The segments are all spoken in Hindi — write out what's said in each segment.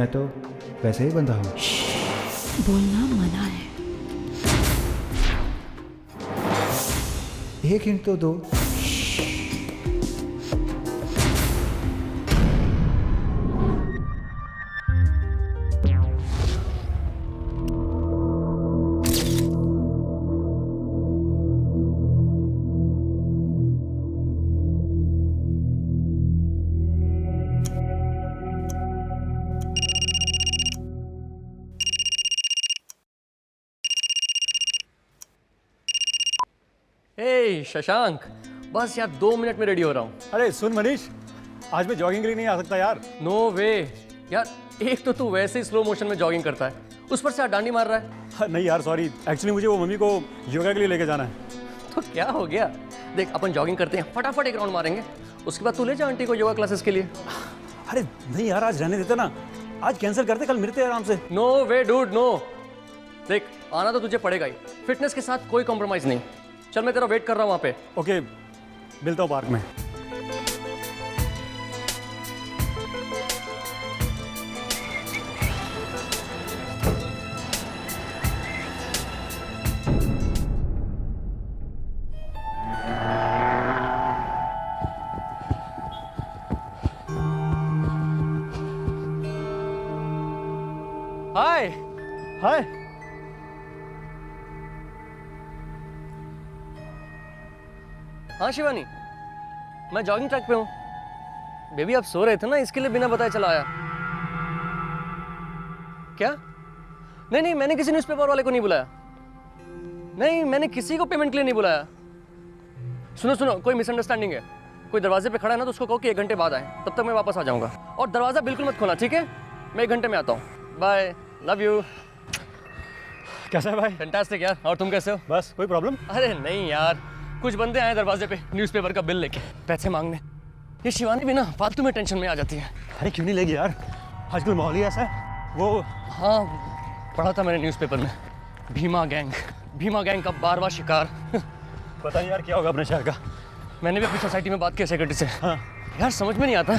मैं तो वैसे ही बंधा हूँ। बोलना मना है। एक हिंट तो दो। हे शशांक, बस यार 2 मिनट में रेडी हो रहा हूँ। अरे सुन मनीष, आज मैं जॉगिंग के लिए नहीं आ सकता यार। नो वे यार, एक तो तू वैसे ही स्लो मोशन में जॉगिंग करता है, उस पर से आप डांडी मार रहा है। नहीं यार सॉरी, एक्चुअली मुझे वो मम्मी को योगा के लिए लेके जाना है। तो क्या हो गया, देख अपन जॉगिंग करते हैं, फटाफट एक राउंड मारेंगे, उसके बाद तू ले जा आंटी को योगा क्लासेस के लिए। अरे नहीं यार, आज रहने देते ना, आज कैंसिल करते, कल मिलते हैं आराम से। नो वे डूड नो, देख आना तो तुझे पड़ेगा ही, फिटनेस के साथ कोई कॉम्प्रोमाइज नहीं। चल मैं तेरा वेट कर रहा हूँ वहाँ पे। ओके, मिलता हूँ पार्क में। हाय हाय। हाँ शिवानी, मैं जॉगिंग ट्रैक पे हूँ। बेबी आप सो रहे थे ना, इसके लिए बिना बताए चला आया। क्या? नहीं नहीं, मैंने किसी न्यूज़पेपर वाले को नहीं बुलाया। नहीं, मैंने किसी को पेमेंट के लिए नहीं बुलाया। सुनो सुनो, कोई मिसअंडरस्टैंडिंग है। कोई दरवाजे पे खड़ा है ना, तो उसको कहो कि 1 घंटे बाद आए, तब तक मैं वापस आ जाऊंगा। और दरवाजा बिल्कुल मत खोलना, ठीक है? मैं 1 घंटे में आता हूँ। Bye, love you. कैसा है भाई? फैंटास्टिक यार, और तुम कैसे हो? बस, कोई प्रॉब्लम? अरे नहीं यार, कुछ बंदे आए दरवाजे पे न्यूज़पेपर का बिल लेके, पैसे मांगने। ये शिवानी भी ना फालतू में टेंशन में आ जाती है। अरे क्यों नहीं लेगी यार, आजकल माहौल ही ऐसा है। वो हाँ, पढ़ा था मैंने न्यूज़पेपर में, भीमा गैंग का 12वां शिकार। पता नहीं यार क्या होगा अपने शहर का। मैंने भी अपनी सोसाइटी में बात की सेक्रेटरी से। हाँ। यार समझ में नहीं आता,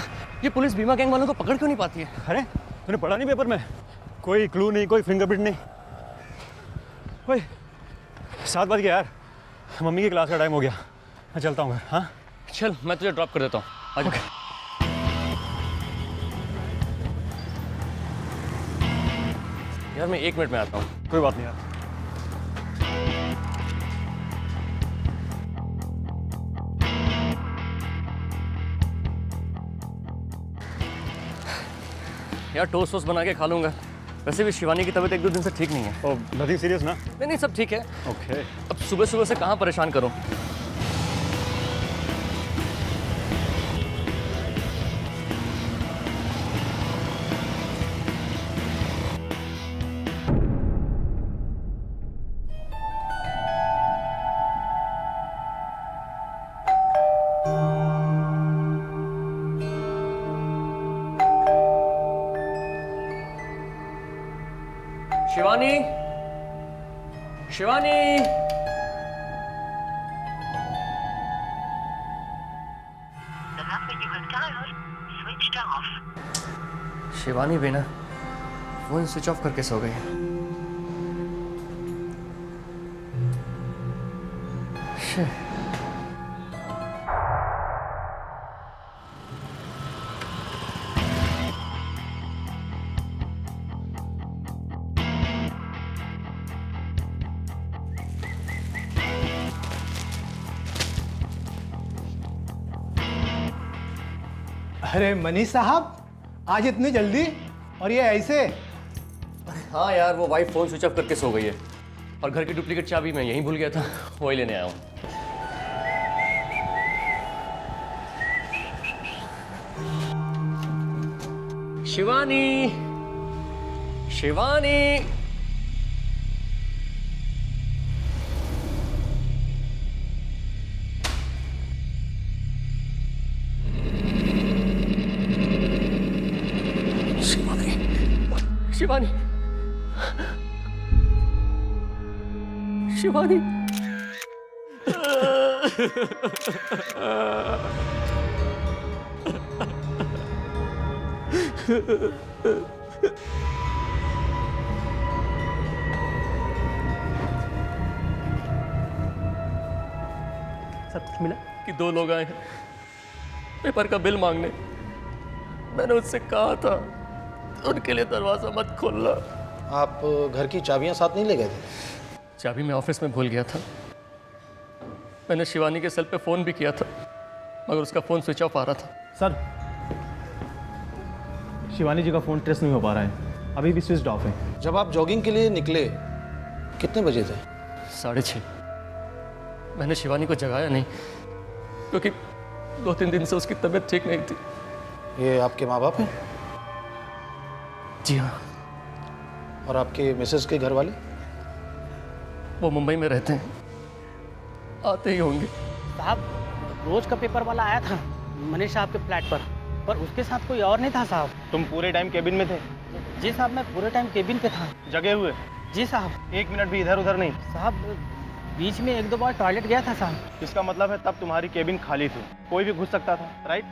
ये पुलिस भीमा गैंग वालों को पकड़ क्यों नहीं पाती है? अरे तूने पढ़ा नहीं पेपर में? कोई क्लू नहीं, कोई फिंगरप्रिंट नहीं। ओए, 7 बज गया यार, मम्मी की क्लास का टाइम हो गया, मैं चलता हूँ घर। हाँ चल मैं तुझे ड्रॉप कर देता हूँ, आजा। यार मैं 1 मिनट में आता हूँ। कोई बात नहीं यार। यार टोस्ट वोस्ट बना के खा लूँगा। वैसे भी शिवानी की तबीयत 1-2 दिन से ठीक नहीं है। ओ नथिंग सीरियस ना? नहीं नहीं, सब ठीक है। ओके। अब सुबह सुबह से कहाँ परेशान करूँ। Shivani, Shivani, The number you have dialed switched off. Shivani भी ना फोन स्विच ऑफ करके सो गई है। शिट। अरे मनीष साहब, आज इतनी जल्दी और ये ऐसे? हाँ यार, वो वाइफ फोन स्विच ऑफ करके सो गई है और घर की डुप्लीकेट चाबी मैं यहीं भूल गया था, वही लेने आया हूँ। शिवानी, शिवानी, शिवानी, शिवानी, शिवानी। सब कुछ मिला कि 2 लोग आए हैं पेपर का बिल मांगने। मैंने उससे कहा था उनके लिए दरवाजा मत खोलना। आप घर की चाबियां साथ नहीं ले गए थे? चाबी मैं ऑफिस में भूल गया था। मैंने शिवानी के सेल पे फ़ोन भी किया था मगर उसका फ़ोन स्विच ऑफ आ रहा था। सर, शिवानी जी का फ़ोन ट्रेस नहीं हो पा रहा है, अभी भी स्विच ऑफ है। जब आप जॉगिंग के लिए निकले कितने बजे थे? 6:30। मैंने शिवानी को जगाया नहीं क्योंकि 2-3 दिन से उसकी तबीयत ठीक नहीं थी। ये आपके माँ बाप हैं? जी हाँ। और आपके मिसेस के घर वाले? वो मुंबई में रहते हैं, आते ही होंगे। साहब, रोज का पेपर वाला आया था मनीष साहब के फ्लैट पर उसके साथ कोई और नहीं था साहब। तुम पूरे टाइम केबिन में थे? जी साहब, मैं पूरे टाइम केबिन पे था। जगे हुए? जी साहब। 1 मिनट भी इधर उधर नहीं? साहब, बीच में 1-2 बार टॉयलेट गया था साहब। इसका मतलब है तब तुम्हारी केबिन खाली थी, कोई भी घुस सकता था, राइट?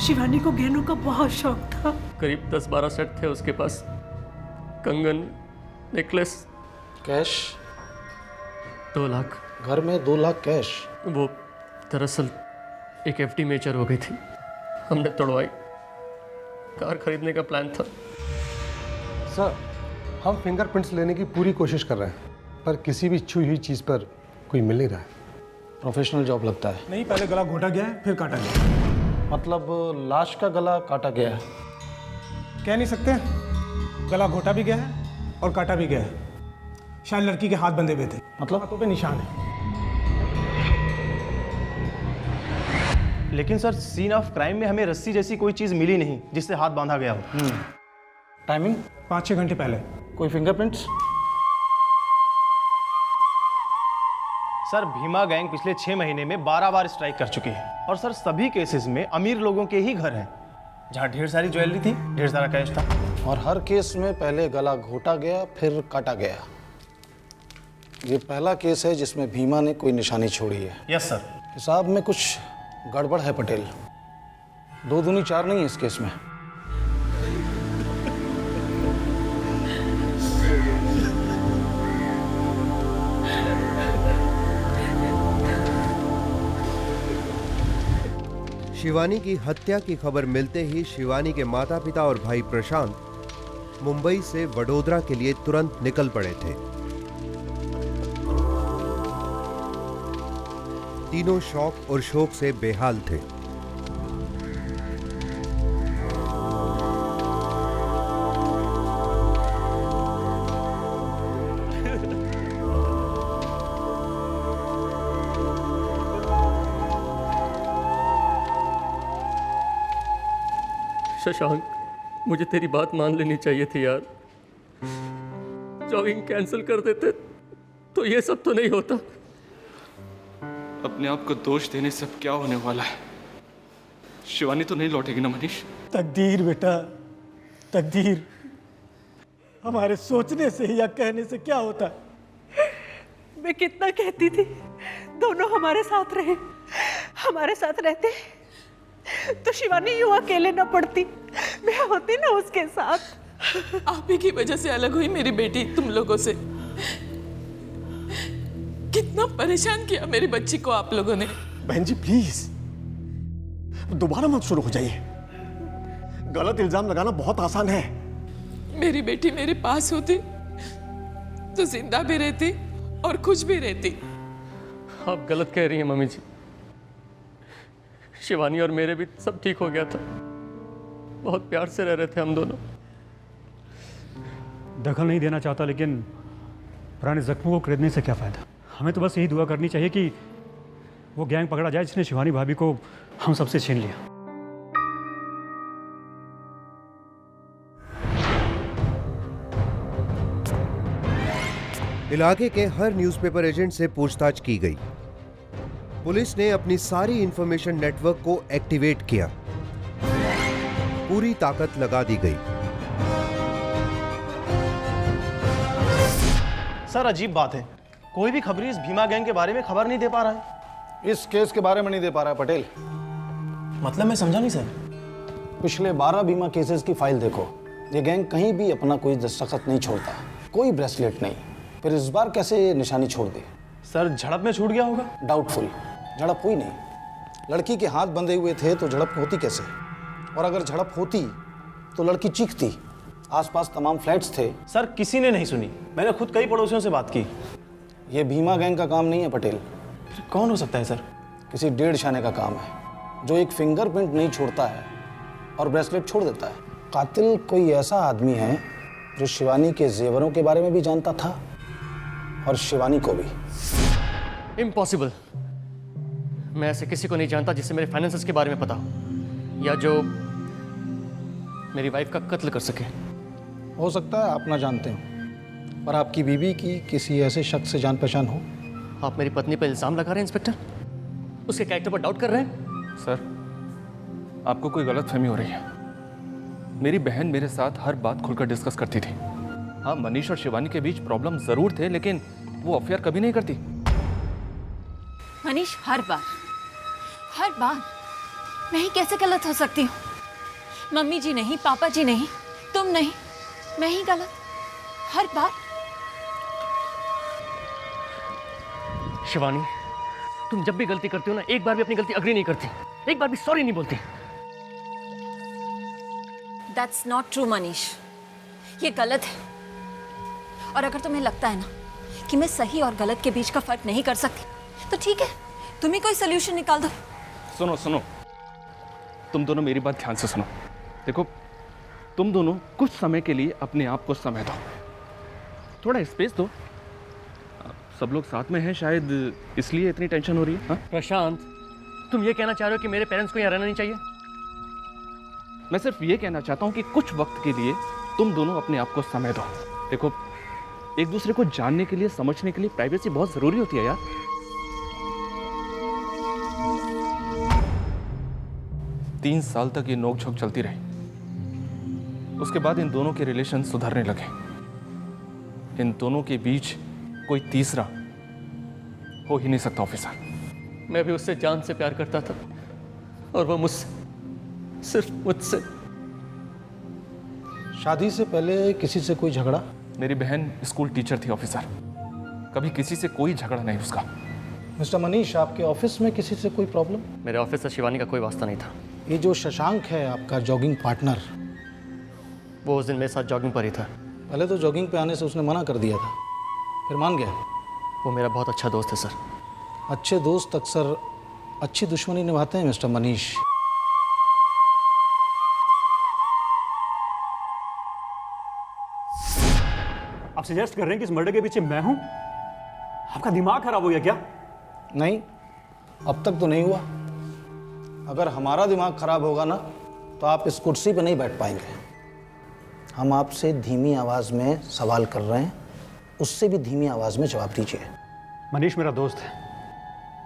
शिवानी को गहनों का बहुत शौक था। करीब 10-12 सेट थे उसके पास, कंगन, नेकलेस। कैश? 2 लाख। घर में 2 लाख कैश? वो दरअसल एक FD मेजर हो गई थी, हमने तोड़वाई। कार खरीदने का प्लान था। सर, हम फिंगरप्रिंट्स लेने की पूरी कोशिश कर रहे हैं पर किसी भी छुई हुई चीज़ पर कोई मिल नहीं रहा है। प्रोफेशनल जॉब लगता है। नहीं, पहले गला घोटा गया है, फिर काटा गया है। मतलब लाश का गला काटा गया है? कह नहीं सकते, गला घोटा भी गया है और काटा भी गया है। शायद लड़की के हाथ बंधे हुए थे, मतलब? हाथों पे निशान है। लेकिन सर, सीन ऑफ क्राइम में हमें रस्सी जैसी कोई चीज़ मिली नहीं जिससे हाथ बांधा गया हो। टाइमिंग? 5-6 घंटे पहले। कोई फिंगरप्रिंट्स? सर, भीमा गैंग पिछले 6 महीने में 12 बार स्ट्राइक कर चुकी है और सर सभी केसेस में अमीर लोगों के ही घर हैं जहां ढेर सारी ज्वेलरी थी, ढेर सारा कैश था। और हर केस में पहले गला घोटा गया फिर काटा गया। ये पहला केस है जिसमें भीमा ने कोई निशानी छोड़ी है। Yes sir. हिसाब में कुछ गड़बड़ है पटेल। 2 दूनी 4 नहीं है इस केस में। शिवानी की हत्या की खबर मिलते ही शिवानी के माता पिता और भाई प्रशांत मुंबई से वडोदरा के लिए तुरंत निकल पड़े थे। तीनों शौक और शोक से बेहाल थे। शशांक, मुझे तेरी बात मान लेनी चाहिए थी यार। जॉगिंग कैंसिल कर देते तो ये सब तो नहीं होता। अपने आप को दोष देने से अब क्या होने वाला है? शिवानी तो नहीं लौटेगी ना मनीष? तकदीर बेटा, तकदीर। हमारे सोचने से या कहने से क्या होता है? मैं कितना कहती थी दोनों हमारे साथ रहे, हमारे साथ रहते तो शिवानी यूं अकेले न पड़ती, मैं होती ना उसके साथ। आप ही की वजह से अलग हुई मेरी बेटी तुम लोगों से। कितना परेशान किया मेरी बच्ची को आप लोगों ने। बहन जी प्लीज दोबारा मत शुरू हो जाइए। गलत इल्जाम लगाना बहुत आसान है। मेरी बेटी मेरे पास होती तो जिंदा भी रहती और खुश भी रहती। आप गलत कह रही हैं मम्मी जी। शिवानी और मेरे भी सब ठीक हो गया था, बहुत प्यार से रह रहे थे हम दोनों। दखल नहीं देना चाहता लेकिन पुराने जख्मों को खरीदने से क्या फ़ायदा। हमें तो बस यही दुआ करनी चाहिए कि वो गैंग पकड़ा जाए जिसने शिवानी भाभी को हम सबसे छीन लिया। इलाके के हर न्यूज़पेपर एजेंट से पूछताछ की गई। पुलिस ने अपनी सारी इंफॉर्मेशन नेटवर्क को एक्टिवेट किया। पूरी ताकत लगा दी गई। सर, अजीब बात है, कोई भी खबरी इस भीमा गैंग के बारे में खबर नहीं दे पा रहा है। इस केस के बारे में नहीं दे पा रहा है पटेल। मतलब मैं समझा नहीं सर। पिछले 12 बीमा केसेस की फाइल देखो, ये गैंग कहीं भी अपना कोई दस्तखत नहीं छोड़ता, कोई ब्रेसलेट नहीं। फिर इस बार कैसे ये निशानी छोड़ दी? सर झड़प में छूट गया होगा। डाउटफुल। झड़प हुई नहीं, लड़की के हाथ बंधे हुए थे तो झड़प होती कैसे? और अगर झड़प होती तो लड़की चीखती। आसपास तमाम फ्लैट्स थे। सर किसी ने नहीं सुनी, मैंने खुद कई पड़ोसियों से बात की। ये भीमा गैंग का काम नहीं है पटेल। फिर कौन हो सकता है सर? किसी डेढ़ शाने का काम है जो एक फिंगरप्रिंट नहीं छोड़ता है और ब्रेसलेट छोड़ देता है। कातिल कोई ऐसा आदमी है जो शिवानी के जेवरों के बारे में भी जानता था और शिवानी को भी। इम्पॉसिबल। मैं ऐसे किसी को नहीं जानता जिसे मेरे फाइनेंसेस के बारे में पता हो या जो मेरी वाइफ का कत्ल कर सके। हो सकता है आप ना जानते हो, पर आपकी बीवी की किसी ऐसे शख्स से जान पहचान हो। आप मेरी पत्नी पर इल्जाम लगा रहे हैं इंस्पेक्टर? उसके कैरेक्टर पर डाउट कर रहे हैं? सर, आपको कोई गलतफहमी हो रही है। मेरी बहन मेरे साथ हर बात खुलकर डिस्कस करती थी। हाँ, मनीष और शिवानी के बीच प्रॉब्लम जरूर थे, लेकिन वो अफेयर कभी नहीं करती। मनीष, हर बार मैं ही कैसे गलत हो सकती हूँ? मम्मी जी नहीं, पापा जी नहीं, तुम नहीं, मैं ही गलत हर बार। शिवानी, तुम जब भी गलती करती हो ना, एक बार भी अपनी गलती अग्री नहीं करती, एक बार भी सॉरी नहीं बोलती। That's not true मनीष, ये गलत है। और अगर तुम्हें लगता है ना कि मैं सही और गलत के बीच का फर्क नहीं कर सकती तो ठीक है, तुम ही कोई सोल्यूशन निकाल दो। सुनो सुनो, तुम दोनों मेरी बात ध्यान से सुनो। देखो, तुम दोनों कुछ समय के लिए अपने आप को समय दो, थोड़ा स्पेस दो। सब लोग साथ में हैं, शायद इसलिए इतनी टेंशन हो रही है। हाँ? प्रशांत, तुम ये कहना चाह रहे हो कि मेरे पेरेंट्स को यहाँ रहना नहीं चाहिए? मैं सिर्फ ये कहना चाहता हूँ कि कुछ वक्त के लिए तुम दोनों अपने आप को समय दो। देखो, एक दूसरे को जानने के लिए, समझने के लिए प्राइवेसी बहुत जरूरी होती है यार। तीन साल तक ये नोक-झोंक चलती रही, उसके बाद इन दोनों के रिलेशन सुधरने लगे। इन दोनों के बीच कोई तीसरा हो ही नहीं सकता ऑफिसर। मैं भी उससे जान से प्यार करता था और वो मुझसे, सिर्फ मुझसे। शादी से पहले किसी से कोई झगड़ा? मेरी बहन स्कूल टीचर थी ऑफिसर, कभी किसी से कोई झगड़ा नहीं उसका। मिस्टर मनीष, आपके ऑफिस में किसी से कोई प्रॉब्लम? मेरे ऑफिस से शिवानी का कोई वास्ता नहीं था। ये जो शशांक है आपका जॉगिंग पार्टनर, वो उस दिन मेरे साथ जॉगिंग पर ही था। पहले तो जॉगिंग पे आने से उसने मना कर दिया था, फिर मान गया। वो मेरा बहुत अच्छा दोस्त है सर। अच्छे दोस्त अक्सर अच्छी दुश्मनी निभाते हैं मिस्टर मनीष। आप सजेस्ट कर रहे हैं कि इस मर्डर के पीछे मैं हूं? आपका दिमाग खराब हो गया क्या? नहीं, अब तक तो नहीं हुआ। अगर हमारा दिमाग खराब होगा ना तो आप इस कुर्सी पे नहीं बैठ पाएंगे। हम आपसे धीमी आवाज में सवाल कर रहे हैं, उससे भी धीमी आवाज में जवाब दीजिए। मनीष मेरा दोस्त है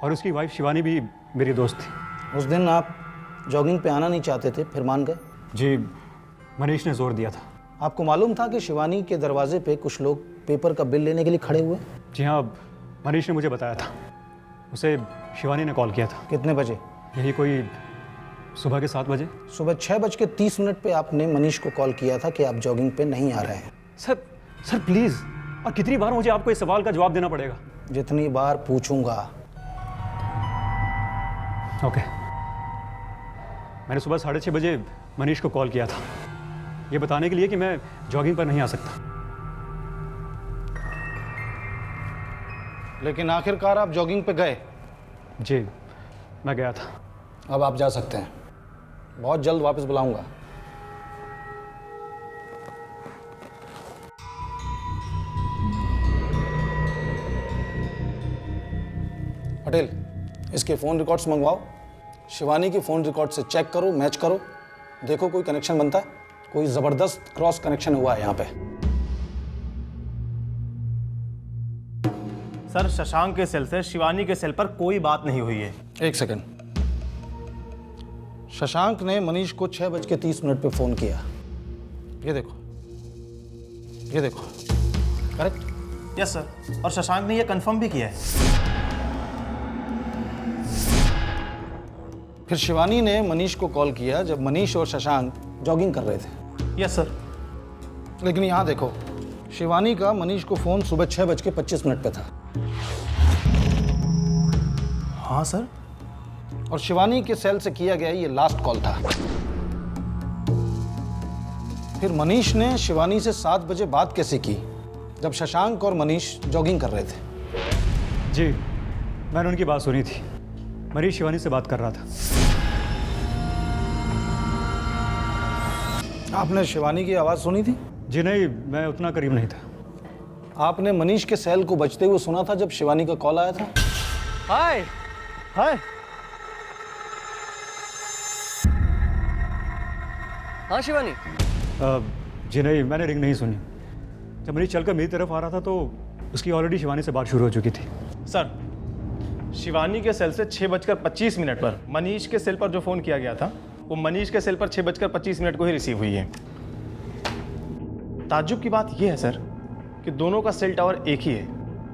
और उसकी वाइफ शिवानी भी मेरी दोस्त थी। उस दिन आप जॉगिंग पे आना नहीं चाहते थे, फिर मान गए? जी, मनीष ने जोर दिया था। आपको मालूम था कि शिवानी के दरवाजे पे कुछ लोग पेपर का बिल लेने के लिए खड़े हुए? जी हाँ, मनीष ने मुझे बताया था। उसे शिवानी ने कॉल किया था। कितने बजे? यही कोई सुबह के 7 बजे। सुबह 6:30 पे आपने मनीष को कॉल किया था कि आप जॉगिंग पे नहीं आ रहे हैं। सर प्लीज, और कितनी बार मुझे आपको इस सवाल का जवाब देना पड़ेगा? जितनी बार पूछूंगा। ओके। मैंने सुबह 6:30 बजे मनीष को कॉल किया था, ये बताने के लिए कि मैं जॉगिंग पर नहीं आ सकता। लेकिन आखिरकार आप जॉगिंग पे गए? जी, मैं गया था। अब आप जा सकते हैं, बहुत जल्द वापस बुलाऊंगा। पटेल, इसके फ़ोन रिकॉर्ड्स मंगवाओ। शिवानी की फ़ोन रिकॉर्ड से चेक करो, मैच करो, देखो कोई कनेक्शन बनता है। कोई ज़बरदस्त क्रॉस कनेक्शन हुआ है यहाँ पे। सर, शशांक के सेल से शिवानी के सेल पर कोई बात नहीं हुई है। एक सेकंड। शशांक ने मनीष को 6:30 पे फ़ोन किया। ये देखो, ये देखो, करेक्ट? यस सर, और शशांक ने यह कंफर्म भी किया है। फिर शिवानी ने मनीष को कॉल किया जब मनीष और शशांक जॉगिंग कर रहे थे। Yes sir. लेकिन यहाँ देखो, शिवानी का मनीष को फ़ोन सुबह 6:25 पे था। हाँ सर। और शिवानी के सेल से किया गया ये लास्ट कॉल था। फिर मनीष ने शिवानी से 7 बजे बात कैसे की जब शशांक और मनीष जॉगिंग कर रहे थे? जी, मैंने उनकी बात सुनी थी। मनीष शिवानी से बात कर रहा था। आपने शिवानी की आवाज़ सुनी थी? जी नहीं, मैं उतना करीब नहीं था। आपने मनीष के सेल को बजते हुए सुना था जब शिवानी का कॉल आया था? हाय हाय। हाँ शिवानी। जी नहीं, मैंने रिंग नहीं सुनी। जब मनीष चलकर मेरी तरफ आ रहा था तो उसकी ऑलरेडी शिवानी से बात शुरू हो चुकी थी। सर, शिवानी के सेल से 6:25 पर मनीष के सेल पर जो फोन किया गया था वो मनीष के सेल पर 6:25 को ही रिसीव हुई है। ताज्जुब की बात यह है सर कि दोनों का सेल टावर एक ही है,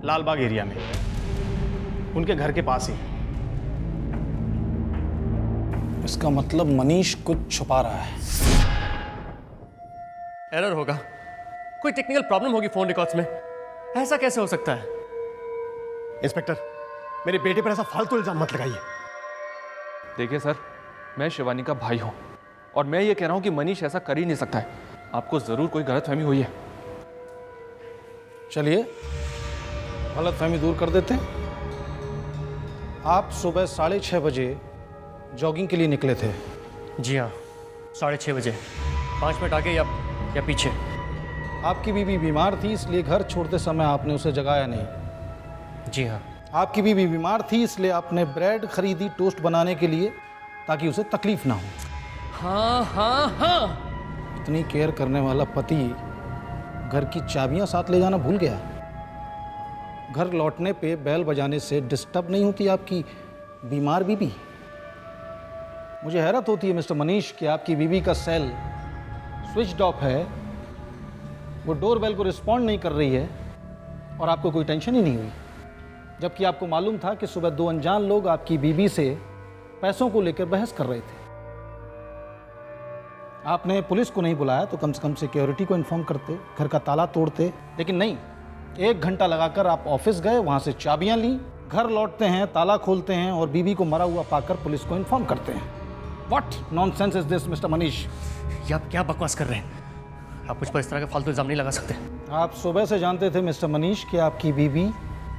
लालबाग एरिया में, उनके घर के पास ही। इसका मतलब मनीष कुछ छुपा रहा है। एरर होगा, कोई टेक्निकल प्रॉब्लम होगी फोन रिकॉर्ड्स में। ऐसा कैसे हो सकता है? इंस्पेक्टर, मेरे बेटे पर ऐसा फालतू इल्जाम मत लगाइए। देखिए सर, मैं शिवानी का भाई हूँ और मैं ये कह रहा हूँ कि मनीष ऐसा कर ही नहीं सकता है। आपको ज़रूर कोई गलतफहमी हुई है। चलिए, गलतफहमी दूर कर देते हैं। आप सुबह 6:30 बजे जॉगिंग के लिए निकले थे। जी हाँ, 6:30 बजे, 5 मिनट आगे या पीछे। आपकी बीवी बीमार थी इसलिए घर छोड़ते समय आपने उसे जगाया नहीं। जी हाँ। आपकी बीवी बीमार थी इसलिए आपने ब्रेड खरीदी टोस्ट बनाने के लिए ताकि उसे तकलीफ ना हो। हाँ हाँ हाँ। इतनी केयर करने वाला पति घर की चाबियां साथ ले जाना भूल गया। घर लौटने पे बेल बजाने से डिस्टर्ब नहीं होती आपकी बीमार बीवी? मुझे हैरत होती है मिस्टर मनीष कि आपकी बीवी का सेल स्विच ऑफ है, वो डोरबेल को रिस्पॉन्ड नहीं कर रही है और आपको कोई टेंशन ही नहीं हुई, जबकि आपको मालूम था कि सुबह 2 अनजान लोग आपकी बीवी से पैसों को लेकर बहस कर रहे थे। आपने पुलिस को नहीं बुलाया तो कम से कम सिक्योरिटी को इन्फॉर्म करते, घर का ताला तोड़ते, लेकिन नहीं। 1 घंटा लगाकर आप ऑफिस गए, वहाँ से चाबियाँ ली, घर लौटते हैं, ताला खोलते हैं और बीवी को मरा हुआ पाकर पुलिस को इन्फॉर्म करते हैं। What nonsense is this, mister Manish? ये आप क्या बकवास कर रहे हैं? आप मुझ पर इस तरह का फालतू इल्जाम नहीं लगा सकते। आप सुबह से जानते थे मिस्टर मनीष कि आपकी बीवी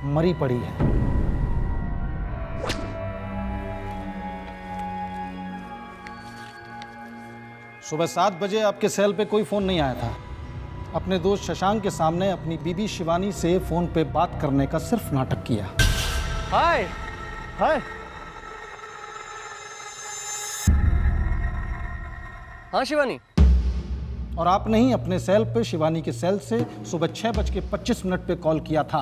मरी पड़ी है। सुबह 7 बजे आपके सेल पे कोई फ़ोन नहीं आया था। अपने दोस्त शशांक के सामने अपनी बीबी शिवानी से फ़ोन पे बात करने का सिर्फ नाटक किया। हाय हाय। हाँ शिवानी। और आपने ही अपने सेल पे शिवानी के सेल से सुबह 6:25 पे कॉल किया था।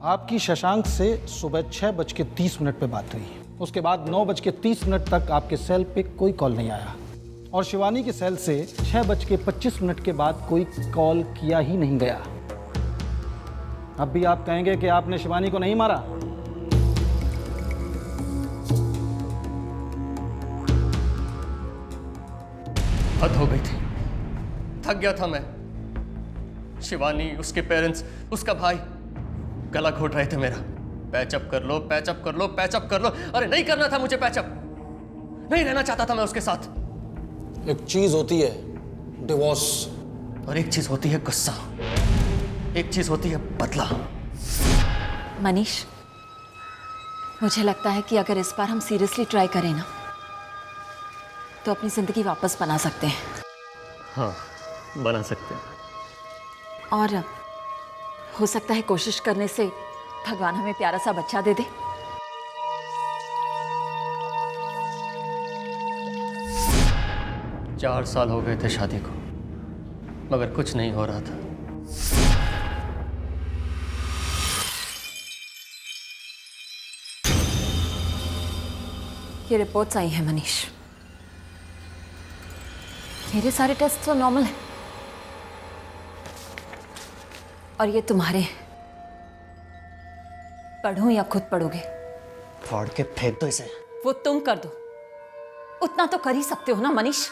आपकी शशांक से सुबह 6:30 पे बात हुई। उसके बाद 9:30 तक आपके सेल पे कोई कॉल नहीं आया और शिवानी के सेल से 6:25 के बाद कोई कॉल किया ही नहीं गया। अब भी आप कहेंगे कि आपने शिवानी को नहीं मारा? हद हो गई थी, थक गया था मैं। शिवानी, उसके पेरेंट्स, उसका भाई गला घोट रहे थे मेरा। पैचअप कर लो, पैचअप कर लो, पैचअप कर लो। अरे नहीं करना था मुझे पैचअप, नहीं रहना चाहता था मैं उसके साथ। एक चीज होती है डिवोर्स और एक चीज होती है गुस्सा, एक चीज होती है बदला। मनीष, मुझे लगता है कि अगर इस बार हम सीरियसली ट्राई करें ना तो अपनी जिंदगी वापस बना सकते हैं। हाँ, बना सकते हैं। और हो सकता है कोशिश करने से भगवान हमें प्यारा सा बच्चा दे दे। चार साल हो गए थे शादी को, मगर कुछ नहीं हो रहा था। ये रिपोर्ट्स आई हैं मनीष, मेरे सारे टेस्ट तो नॉर्मल हैं और ये तुम्हारे हैं। पढ़ूं या खुद पढ़ोगे? फाड़ के फेंक दो इसे। वो तुम कर दो, उतना तो कर ही सकते हो ना मनीष।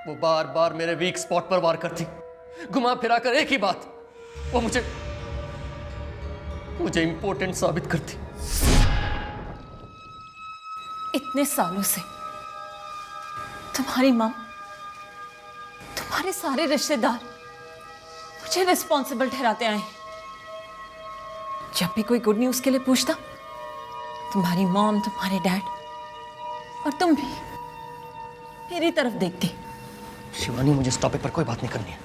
वो बार बार मेरे वीक स्पॉट पर वार करती, घुमा फिरा कर एक ही बात, वो मुझे इंपॉर्टेंट साबित करती। इतने सालों से तुम्हारी माँ, तुम्हारे सारे रिश्तेदार मुझे रिस्पॉन्सिबल ठहराते आए। जब भी कोई गुड न्यूज के लिए पूछता, तुम्हारी मॉम, तुम्हारे डैड और तुम भी मेरी तरफ देखती। शिवानी, मुझे इस टॉपिक पर कोई बात नहीं करनी है।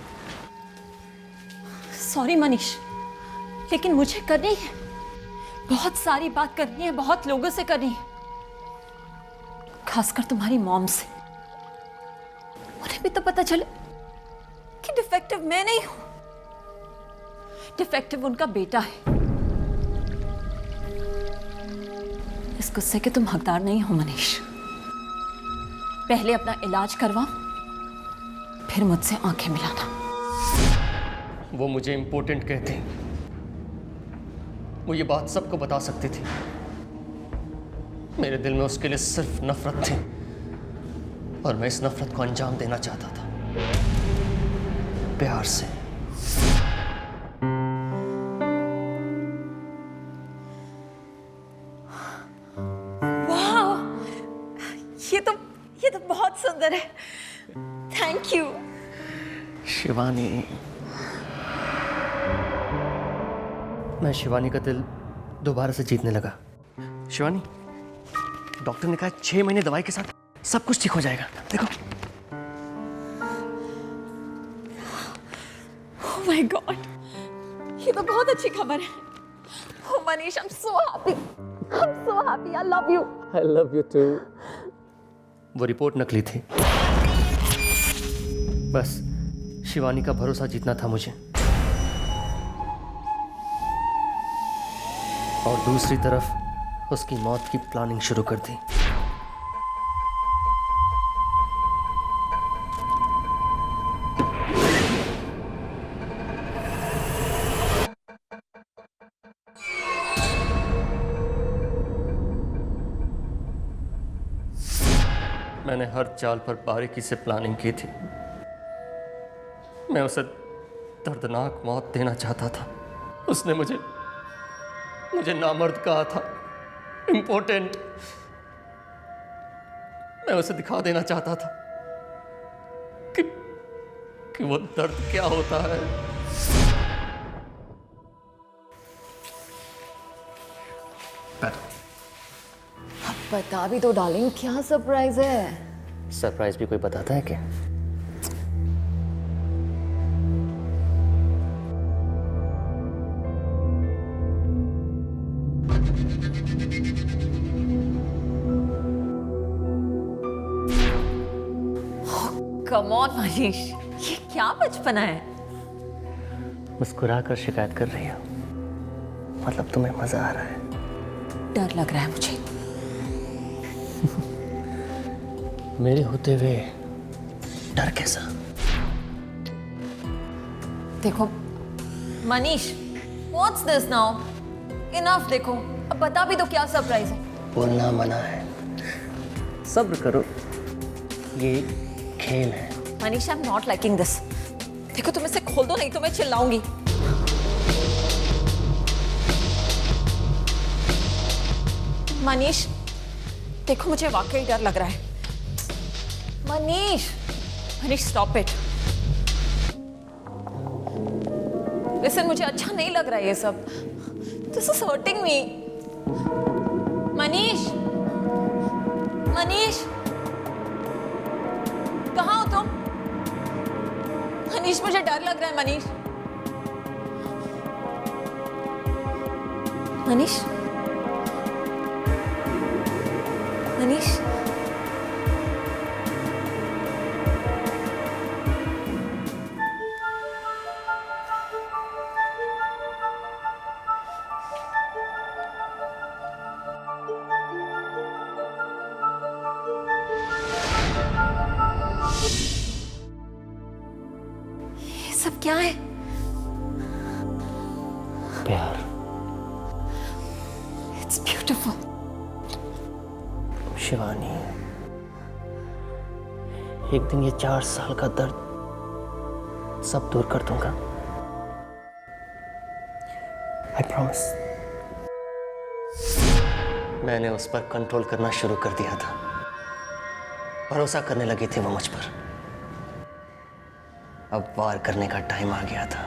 सॉरी मनीष, लेकिन मुझे करनी है। बहुत सारी बात करनी है, बहुत लोगों से करनी है, खासकर तुम्हारी मॉम से। उन्हें भी तो पता चले कि डिफेक्टिव मैं नहीं हूं, डिफेक्टिव उनका बेटा है। इस गुस्से के तुम हकदार नहीं हो मनीष। पहले अपना इलाज करवाओ, फिर मुझसे आंखें मिलाना। वो मुझे इंपॉर्टेंट कहती, वो ये बात सबको बता सकती थी। मेरे दिल में उसके लिए सिर्फ नफरत थी और मैं इस नफरत को अंजाम देना चाहता था, प्यार से। वाह, ये तो बहुत सुंदर है। Thank you Shivani. मैं शिवानी का दिल दोबारा से जीतने लगा। शिवानी, डॉक्टर ने कहा 6 महीने दवाई के साथ सब कुछ ठीक हो जाएगा। देखो। Oh my God, ये तो बहुत अच्छी खबर है। Oh Manish, I'm so happy. I love you. I love you too. वो रिपोर्ट नकली थी। बस शिवानी का भरोसा जीतना था मुझे। और दूसरी तरफ उसकी मौत की प्लानिंग शुरू कर दी। मैंने हर चाल पर बारीकी से प्लानिंग की थी। मैं उसे दर्दनाक मौत देना चाहता था। उसने मुझे नामर्द कहा था, इंपॉर्टेंट। मैं उसे दिखा देना चाहता था कि वो दर्द क्या होता है। अब बता भी तो डार्लिंग, क्या सरप्राइज है? सरप्राइज भी कोई बताता है क्या? कम ऑन मनीष, ये क्या बचपना है? मुस्कुरा कर शिकायत कर रही हो, मतलब तुम्हें मजा आ रहा है? डर लग रहा है मुझे। मेरे होते हुए डर कैसा? देखो Manish, what's this now? Enough. देखो अब बता भी तो, क्या सरप्राइज है? बोलना मना है, सब्र करो, ये खेल है। Manish, I am not liking this. देखो तुम इसे खोल दो, नहीं तो मैं चिल्लाऊंगी। मनीष देखो, मुझे वाकई डर लग रहा है। Manish stop it. लिसन, मुझे अच्छा नहीं लग रहा है ये सब। This is hurting me. Manish कहाँ हो तुम? मनीष मुझे डर लग रहा है। मनीष ये सब क्या है? प्यार। It's beautiful. शिवानी, एक दिन ये 4 साल का दर्द सब दूर कर दूंगा। I promise. मैंने उस पर कंट्रोल करना शुरू कर दिया था। भरोसा करने लगी थी वो मुझ पर। अब वार करने का टाइम आ गया था।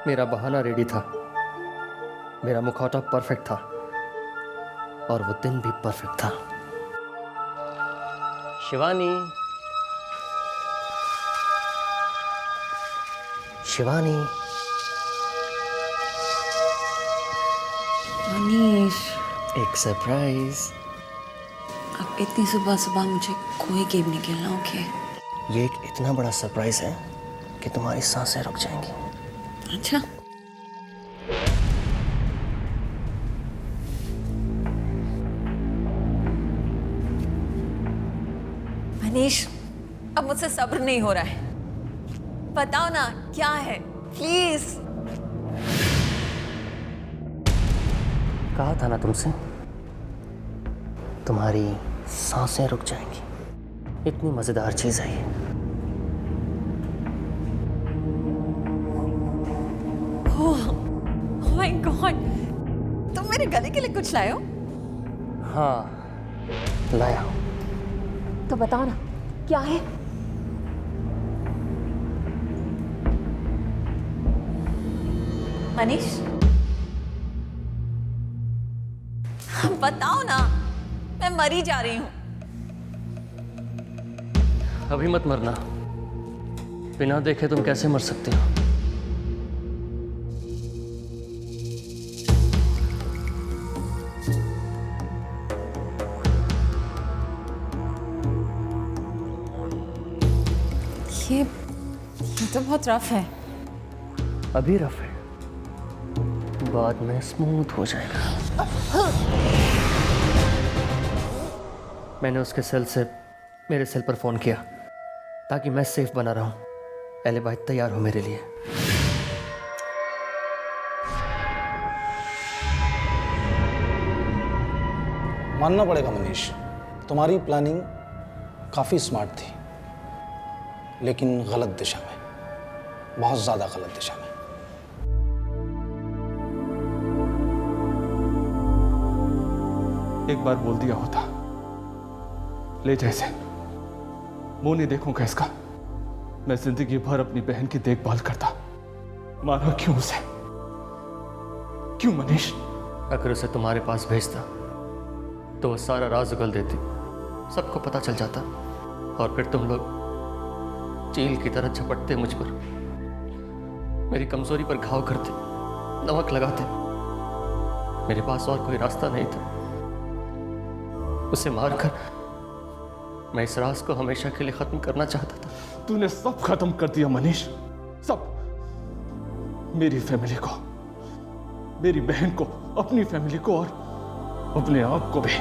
मेरा बहाना रेडी था, मेरा मुखौटा परफेक्ट था और वो दिन भी परफेक्ट था। शिवानी, शिवानी, मनीष, एक सरप्राइज। अब इतनी सुबह सुबह मुझे कोई गेम नहीं खेलना, ओके? ये एक इतना बड़ा सरप्राइज है कि तुम्हारी सांसें रुक जाएंगी। अच्छा, मनीष, अब मुझसे सब्र नहीं हो रहा है। बताओ ना क्या है, प्लीज। कहा था ना तुमसे, तुम्हारी सांसें रुक जाएंगी। इतनी मजेदार चीज है ये। ओह माय गॉड, तुम मेरे गले के लिए कुछ लाए हो? हाँ, लाया हूं। तो बताओ ना क्या है? मनीष, बताओ ना, मैं मरी जा रही हूं। अभी मत मरना, बिना देखे तुम कैसे मर सकते हो? ये तो बहुत रफ है। अभी रफ है, बाद में स्मूथ हो जाएगा। मैंने उसके सेल से मेरे सेल पर फोन किया ताकि मैं सेफ बना रहूं। एले भाई तैयार हो मेरे लिए। मानना पड़ेगा मनीष, तुम्हारी प्लानिंग काफी स्मार्ट थी, लेकिन गलत दिशा में, बहुत ज्यादा गलत दिशा में। एक बार बोल दिया होता, ले जैसे मुंह नहीं देखूंगा इसका। मैं जिंदगी भर अपनी बहन की देखभाल करता। मारा क्यों उसे? क्यों मनीष? अगर उसे तुम्हारे पास भेजता तो वो सारा राज उगल देती, सबको पता चल जाता और फिर तुम लोग चील की तरह झपटते मुझ पर, मेरी कमजोरी पर घाव करते, नमक लगाते। मेरे पास और कोई रास्ता नहीं था। उसे मारकर मैं इस राज को हमेशा के लिए खत्म करना चाहता था। तूने सब खत्म कर दिया मनीष, सब। मेरी फैमिली को, मेरी बहन को, अपनी फैमिली को और अपने आप को भी।